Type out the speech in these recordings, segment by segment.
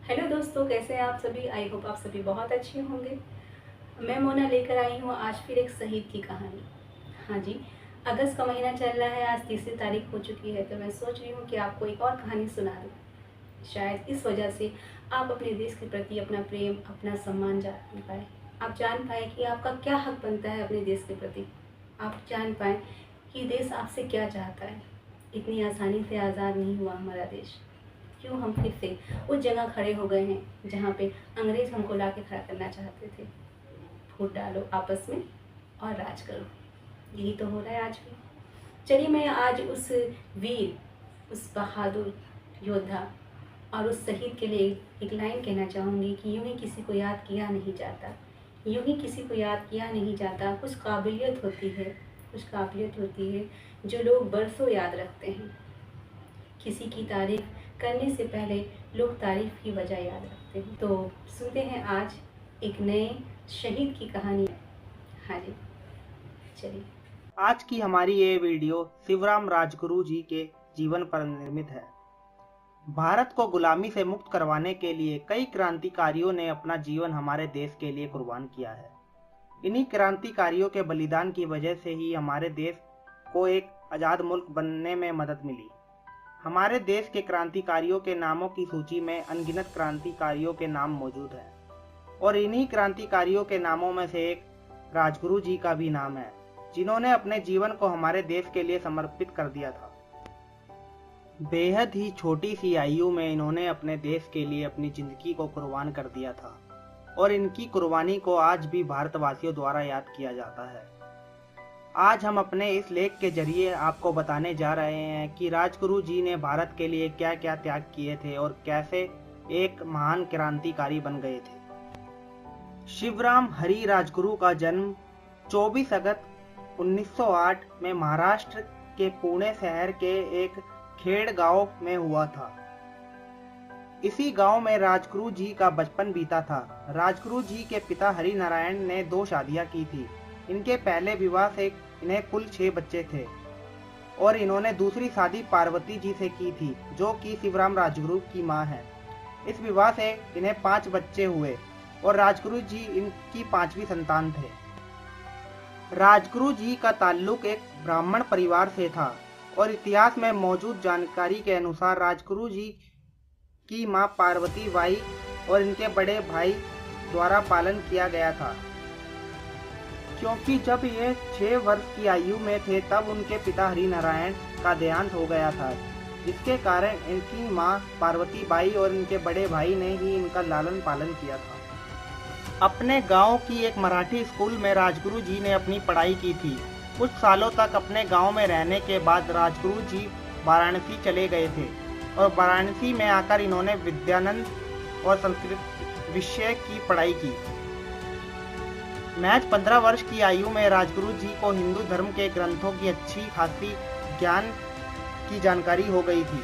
Hello दोस्तों, कैसे हैं आप सभी। आई होप आप सभी बहुत अच्छे होंगे। मैं मोना लेकर आई हूँ आज फिर एक शहीद की कहानी। हाँ जी, अगस्त का महीना चल रहा है, आज 3 तारीख हो चुकी है, तो मैं सोच रही हूँ कि आपको एक और कहानी सुना दूँ। शायद इस वजह से आप अपने देश के प्रति अपना प्रेम, अपना सम्मान जान पाए। आप जान पाए कि आपका क्या हक बनता है अपने देश के प्रति। आप जान पाए कि देश आपसे क्या चाहता है। इतनी आसानी से आज़ाद नहीं हुआ हमारा देश। क्यों हम फिर से उस जगह खड़े हो गए हैं जहाँ पे अंग्रेज हमको ला के खड़ा करना चाहते थे। फूट डालो आपस में और राज करो, यही तो हो रहा है आज भी। चलिए, मैं आज उस वीर, उस बहादुर योद्धा और उस शहीद के लिए एक लाइन कहना चाहूँगी कि यूँ ही किसी को याद किया नहीं जाता, यूँ ही किसी को याद किया नहीं जाता। कुछ काबिलियत होती है, कुछ काबिलियत होती है जो लोग बरसों याद रखते हैं। किसी की तारीफ करने से पहले लोग तारीफ की वजह याद रखते हैं। तो सुनते हैं आज एक नए शहीद की कहानी। हाँ जी, चलिए। आज की हमारी ये वीडियो शिवराम राजगुरु जी के जीवन पर निर्मित है। भारत को गुलामी से मुक्त करवाने के लिए कई क्रांतिकारियों ने अपना जीवन हमारे देश के लिए कुर्बान किया है। इन्हीं क्रांतिकारियों के बलिदान की वजह से ही हमारे देश को एक आज़ाद मुल्क बनने में मदद मिली। हमारे देश के क्रांतिकारियों के नामों की सूची में अनगिनत क्रांतिकारियों के नाम मौजूद हैं और इन्हीं क्रांतिकारियों के नामों में से एक राजगुरु जी का भी नाम है, जिन्होंने अपने जीवन को हमारे देश के लिए समर्पित कर दिया था। बेहद ही छोटी सी आयु में इन्होंने अपने देश के लिए अपनी जिंदगी को कुर्बान कर दिया था और इनकी कुर्बानी को आज भी भारतवासियों द्वारा याद किया जाता है। आज हम अपने इस लेख के जरिए आपको बताने जा रहे हैं कि राजगुरु जी ने भारत के लिए क्या क्या त्याग किए थे और कैसे एक महान क्रांतिकारी बन गए थे। शिवराम हरी राजगुरु का जन्म 24 अगस्त 1908 में महाराष्ट्र के पुणे शहर के एक खेड़ गांव में हुआ था। इसी गांव में राजगुरु जी का बचपन बीता था। राजगुरु जी के पिता हरि नारायण ने 2 शादियां की थी। इनके पहले विवाह से इन्हें कुल 6 बच्चे थे और इन्होंने दूसरी शादी पार्वती जी से की थी, जो कि शिवराम राजगुरु की मां है। इस विवाह से इन्हें 5 बच्चे हुए और राजगुरु जी इनकी 5वीं संतान थे। राजगुरु जी का ताल्लुक एक ब्राह्मण परिवार से था और इतिहास में मौजूद जानकारी के अनुसार राजगुरु जी की मां पार्वती बाई और इनके बड़े भाई द्वारा पालन किया गया था, क्योंकि जब ये 6 वर्ष की आयु में थे तब उनके पिता हरिनारायण का देहांत हो गया था, जिसके कारण इनकी मां पार्वती बाई और इनके बड़े भाई ने ही इनका लालन पालन किया था। अपने गांव की एक मराठी स्कूल में राजगुरु जी ने अपनी पढ़ाई की थी। कुछ सालों तक अपने गांव में रहने के बाद राजगुरु जी वाराणसी चले गए थे और वाराणसी में आकर इन्होंने विद्यानंद और संस्कृत विषय की पढ़ाई की। महज 15 वर्ष की आयु में राजगुरु जी को हिंदू धर्म के ग्रंथों की अच्छी खासी ज्ञान की जानकारी हो गई थी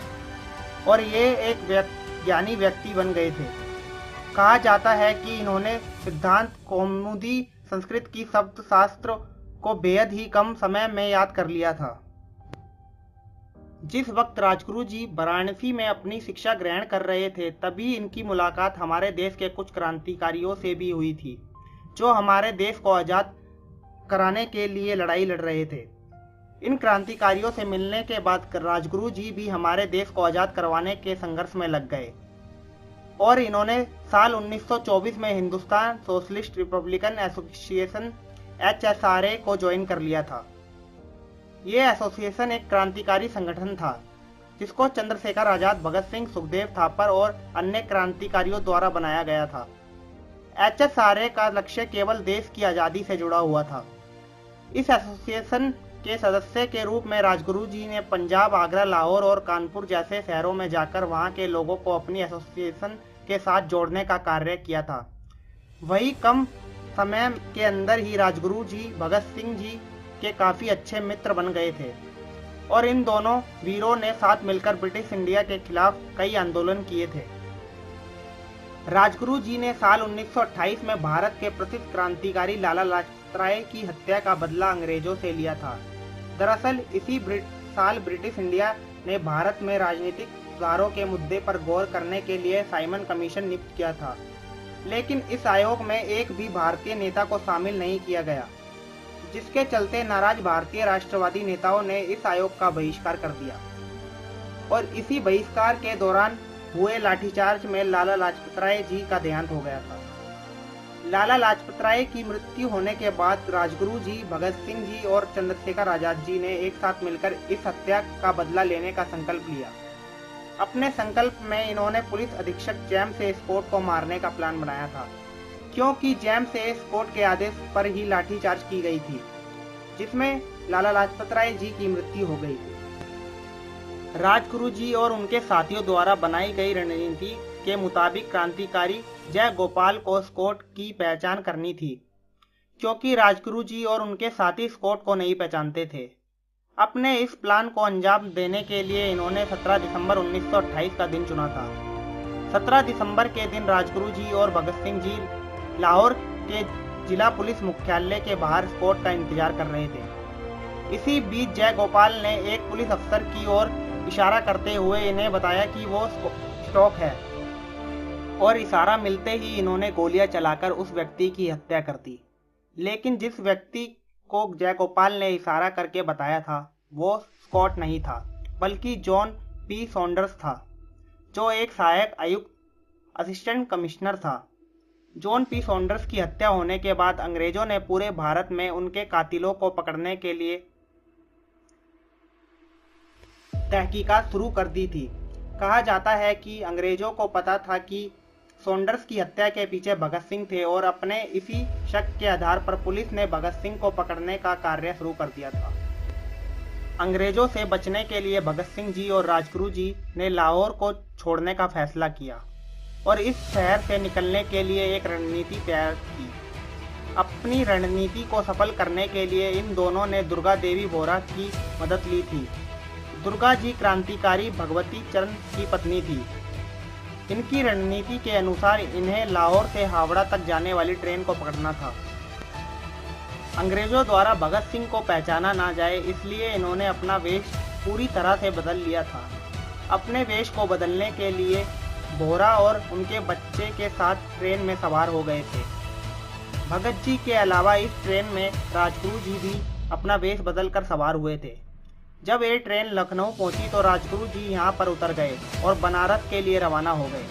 और ये एक ज्ञानी व्यक्ति बन गए थे। कहा जाता है कि इन्होंने सिद्धांत कौमुदी संस्कृत की शब्द शास्त्र को बेहद ही कम समय में याद कर लिया था। जिस वक्त राजगुरु जी वाराणसी में अपनी शिक्षा ग्रहण कर रहे थे, तभी इनकी मुलाकात हमारे देश के कुछ क्रांतिकारियों से भी हुई थी, जो हमारे देश को आज़ाद कराने के लिए लड़ाई लड़ रहे थे। इन क्रांतिकारियों से मिलने के बाद राजगुरु जी भी हमारे देश को आज़ाद करवाने के संघर्ष में लग गए और इन्होंने साल 1924 में Hindustan socialist Republican association HSRA को ज्वाइन कर लिया था। ये एसोसिएशन एक क्रांतिकारी संगठन था जिसको चंद्रशेखर आजाद, भगत सिंह, सुखदेव थापर और अन्य क्रांतिकारियों द्वारा बनाया गया था। HSRA का लक्ष्य केवल देश की आज़ादी से जुड़ा हुआ था। इस एसोसिएशन के सदस्य के रूप में राजगुरु जी ने पंजाब, आगरा, लाहौर और कानपुर जैसे शहरों में जाकर वहां के लोगों को अपनी एसोसिएशन के साथ जोड़ने का कार्य किया था। वही कम समय के अंदर ही राजगुरु जी भगत सिंह जी के काफ़ी अच्छे मित्र बन गए थे और इन दोनों वीरों ने साथ मिलकर ब्रिटिश इंडिया के खिलाफ कई आंदोलन किए थे। राजगुरु जी ने साल 1928 में भारत के प्रसिद्ध क्रांतिकारी लाला लाजपत राय की हत्या का बदला अंग्रेजों से लिया था। दरअसल इसी साल ब्रिटिश इंडिया ने भारत में राजनीतिक बेरोजगारों के मुद्दे पर गौर करने के लिए साइमन कमीशन नियुक्त किया था, लेकिन इस आयोग में एक भी भारतीय नेता को शामिल नहीं किया गया, जिसके चलते नाराज भारतीय राष्ट्रवादी नेताओं ने इस आयोग का बहिष्कार कर दिया। और इसी बहिष्कार के दौरान हुए लाठीचार्ज में लाला लाजपत राय जी का देहांत हो गया था। लाला लाजपत राय की मृत्यु होने के बाद राजगुरु जी, भगत सिंह जी और चंद्रशेखर आजाद जी ने एक साथ मिलकर इस हत्या का बदला लेने का संकल्प लिया। अपने संकल्प में इन्होंने पुलिस अधीक्षक जेम्स ए स्कॉट को मारने का प्लान बनाया था, क्योंकि जेम्स ए स्कॉट के आदेश पर ही लाठीचार्ज की गई थी, जिसमें लाला लाजपत राय जी की मृत्यु हो गई थी। राजगुरु जी और उनके साथियों द्वारा बनाई गई रणनीति के मुताबिक क्रांतिकारी जय गोपाल को स्कॉट की पहचान करनी थी, क्योंकि राजगुरु जी और उनके साथी स्कॉट को नहीं पहचानते थे। अपने इस प्लान को अंजाम देने के लिए इन्होंने 17 दिसंबर 1928 का दिन चुना था। 17 दिसंबर के दिन राजगुरु जी और भगत सिंह जी लाहौर के जिला पुलिस मुख्यालय के बाहर स्कॉट का इंतजार कर रहे थे। इसी बीच जय गोपाल ने एक पुलिस अफसर की ओर इशारा करते हुए इन्हें बताया कि वो स्टॉक है, और इशारा मिलते ही इन्होंने गोलियां चलाकर उस व्यक्ति की हत्या कर दी। लेकिन जिस व्यक्ति को जय गोपाल ने इशारा करके बताया था वो स्कॉट नहीं था, बल्कि जॉन पी सॉन्डर्स था, जो एक सहायक आयुक्त असिस्टेंट कमिश्नर था। जॉन पी सॉन्डर्स की हत्या होने के बाद अंग्रेजों ने पूरे भारत में उनके कातिलों को पकड़ने के लिए तहकीकात शुरू कर दी थी। कहा जाता है कि अंग्रेजों को पता था कि सॉन्डर्स की हत्या के पीछे भगत सिंह थे, और अपने इसी शक के आधार पर पुलिस ने भगत सिंह को पकड़ने का कार्य शुरू कर दिया था। अंग्रेजों से बचने के लिए भगत सिंह जी और राजगुरु जी ने लाहौर को छोड़ने का फैसला किया और इस शहर से निकलने के लिए एक रणनीति तैयार की। अपनी रणनीति को सफल करने के लिए इन दोनों ने दुर्गा देवी बोहरा की मदद ली थी। दुर्गा जी क्रांतिकारी भगवती चरण की पत्नी थी। इनकी रणनीति के अनुसार इन्हें लाहौर से हावड़ा तक जाने वाली ट्रेन को पकड़ना था। अंग्रेजों द्वारा भगत सिंह को पहचाना ना जाए, इसलिए इन्होंने अपना वेश पूरी तरह से बदल लिया था। अपने वेश को बदलने के लिए बोहरा और उनके बच्चे के साथ ट्रेन में सवार हो गए थे। भगत जी के अलावा इस ट्रेन में राजगुरु जी भी अपना वेश बदलकर सवार हुए थे। जब ये ट्रेन लखनऊ पहुंची तो राजगुरु जी यहां पर उतर गए और बनारस के लिए रवाना हो गए।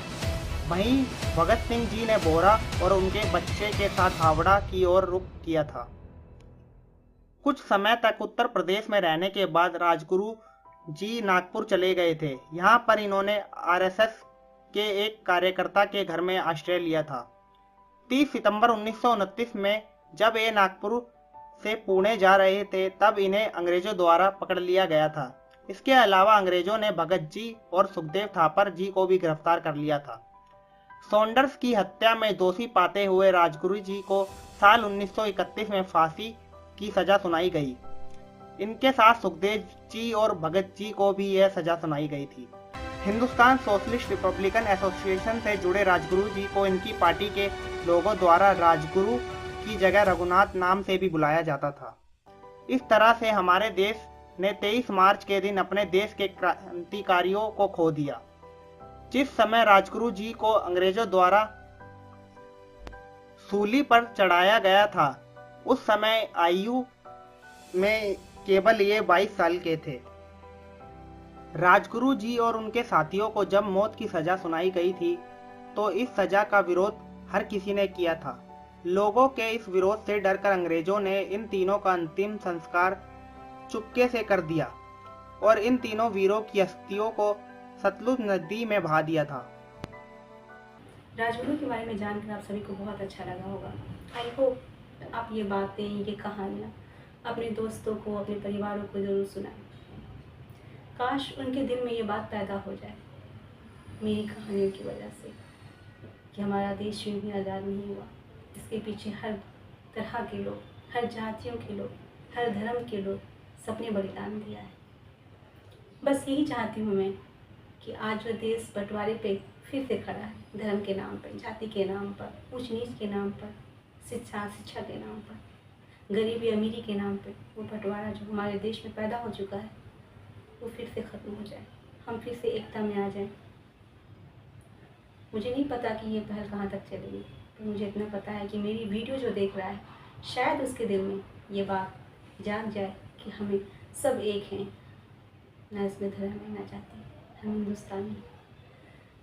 वहीं भगत सिंह जी ने बोहरा और उनके बच्चे के साथ हावड़ा की ओर रुख किया था। कुछ समय तक उत्तर प्रदेश में रहने के बाद राजगुरु जी नागपुर चले गए थे। यहाँ पर इन्होंने आरएसएस के एक कार्यकर्ता के घर में आश्रय लिया था। 30 सितंबर 1929 में जब ये नागपुर से पुणे जा रहे थे, तब इन्हें अंग्रेजों द्वारा पकड़ लिया गया था। इसके अलावा अंग्रेजों ने भगत जी और सुखदेव थापर जी को भी गिरफ्तार कर लिया था। सॉन्डर्स की हत्या में दोषी पाते हुए राजगुरु जी को साल 1931 में फांसी की सजा सुनाई गई। इनके साथ सुखदेव जी और भगत जी को भी यह सजा सुनाई गई थी। हिंदुस्तान सोशलिस्ट रिपब्लिकन एसोसिएशन से जुड़े राजगुरु जी को इनकी पार्टी के लोगों द्वारा राजगुरु की जगह रघुनाथ नाम से भी बुलाया जाता था। इस तरह से हमारे देश ने 23 मार्च के दिन अपने देश के क्रांतिकारियों को खो दिया। जिस समय राजगुरु जी को अंग्रेजों द्वारा सूली पर चढ़ाया गया था, उस समय आयु में केवल ये 22 साल के थे। राजगुरु जी और उनके साथियों को जब मौत की सजा सुनाई गई थी, तो इस सजा का विरोध हर किसी ने किया था। लोगों के इस विरोध से डरकर अंग्रेजों ने इन तीनों का अंतिम संस्कार चुपके से कर दिया और इन तीनों वीरों की अस्थियों को सतलुज नदी में बहा दिया था। राजगुरु के बारे में जानकर आप सभी को बहुत अच्छा लगा होगा। आई होप आप ये बातें, ये कहानियाँ अपने दोस्तों को, अपने परिवारों को ज़रूर सुनाएं। काश उनके दिल में ये बात पैदा हो जाए मेरी कहानियों की वजह से, कि हमारा देश यूं ही आज़ाद नहीं हुआ। इसके पीछे हर तरह के लोग, हर जातियों के लोग, हर धर्म के लोग सबने बलिदान दिया है। बस यही चाहती हूँ मैं कि आज वो देश बंटवारे पे फिर से खड़ा है, धर्म के नाम पर, जाति के नाम पर, ऊंच नीच के नाम पर, शिक्षा के नाम पर, गरीबी अमीरी के नाम पर। वो बंटवारा जो हमारे देश में पैदा हो चुका है वो फिर से ख़त्म हो जाए। हम फिर से एकता में आ जाएं। मुझे नहीं पता कि ये पहल कहाँ तक चलेगी, पर मुझे इतना पता है कि मेरी वीडियो जो देख रहा है शायद उसके दिल में ये बात जाग जाए कि हमें सब एक हैं, ना इसमें धर्म है ना जाति, हम हिंदुस्तानी।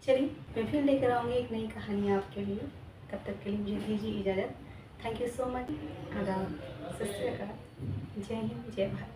चलिए मैं फिर लेकर आऊँगी एक नई कहानी आपके लिए। तब तक के लिए मुझे दीजिए इजाज़त। Thank you so much. आदाब, सत श्री अकाल, जय हिंद, जय भारत।